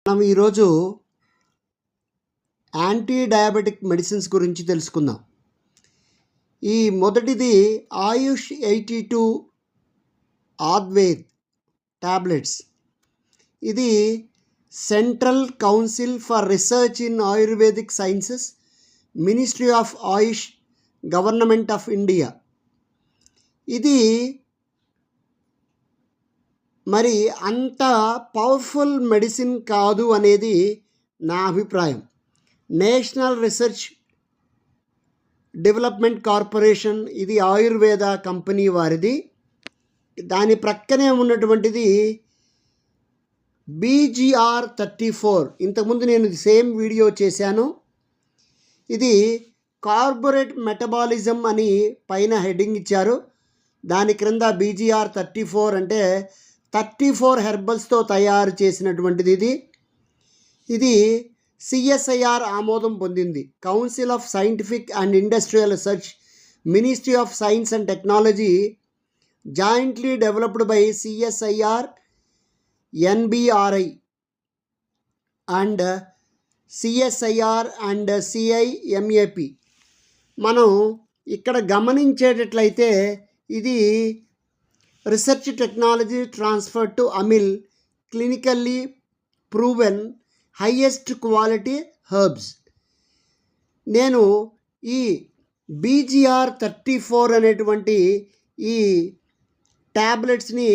మనం ఈరోజు anti diabetic medicines గురించి తెలుసుకుందాం. ఈ మొదటిది ఆయుష్ 82 ఆద్వేద్ టాబ్లెట్స్. ఇది central council for research in ayurvedic sciences, ministry of Ayush, government of India. ఇది మరి అంత పవర్ఫుల్ మెడిసిన్ కాదు అనేది నా అభిప్రాయం. నేషనల్ రీసెర్చ్ డెవలప్మెంట్ కార్పొరేషన్, ఇది ఆయుర్వేద కంపెనీ వారిది. దాని ప్రక్కనే ఉన్నటువంటిది BGR34. ఇంతకుముందు నేను సేమ్ వీడియో చేశాను. ఇది కార్పొరేట్ మెటబాలిజం అని పైన హెడ్డింగ్ ఇచ్చారు. దాని క్రింద BGR34 అంటే 34 హెర్బల్స్తో తయారు చేసినటువంటిది. ఇది CSIR ఆమోదం పొందింది. Council of scientific and industrial research, ministry of science and technology, jointly developed by CSIR, NBRI and CSIR and CIMAP. మనం ఇక్కడ గమనించేటట్లయితే ఇది research technology transfer to Aimil, clinically proven highest quality herbs. నేను ఈ BGR34 అనేటువంటి ఈ ట్యాబ్లెట్స్ని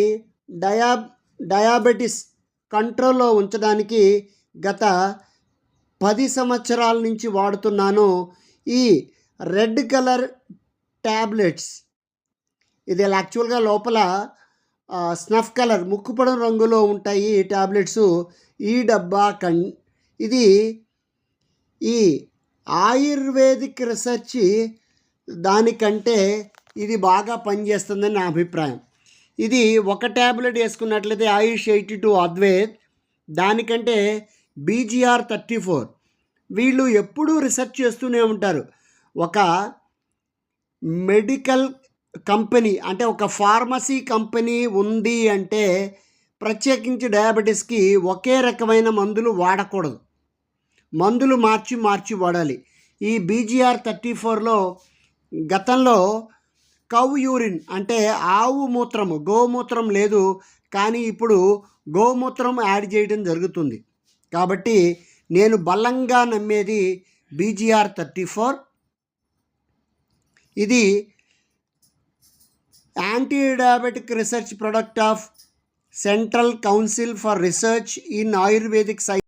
డయాబెటిస్ కంట్రోల్లో ఉంచడానికి గత 10 సంవత్సరాల నుంచి వాడుతున్నాను. ఈ రెడ్ కలర్ ట్యాబ్లెట్స్, ఇది యాక్చువల్గా లోపల స్నఫ్ కలర్, ముక్కుపొడం రంగులో ఉంటాయి ఈ ట్యాబ్లెట్స్. ఈ డబ్బా ఇది ఈ ఆయుర్వేదిక్ రీసెర్చ్ దానికంటే ఇది బాగా పనిచేస్తుందని నా అభిప్రాయం. ఇది ఒక ట్యాబ్లెట్ వేసుకున్నట్లయితే ఆయుష్ 82 అద్వైత్, దానికంటే BGR34. వీళ్ళు ఎప్పుడూ రీసెర్చ్ చేస్తూనే ఉంటారు. ఒక మెడికల్ కంపెనీ అంటే ఒక ఫార్మసీ కంపెనీ ఉంది అంటే ప్రత్యేకించి డయాబెటీస్కి ఒకే రకమైన మందులు వాడకూడదు. మందులు మార్చి మార్చి వాడాలి. ఈ BGR34లో గతంలో కౌ యూరిన్ అంటే ఆవు మూత్రము, గోమూత్రం లేదు, కానీ ఇప్పుడు గోమూత్రం యాడ్ చేయడం జరుగుతుంది. కాబట్టి నేను బలంగా నమ్మేది BGR34. ఇది anti diabetic research product of central council for research in ayurvedic science.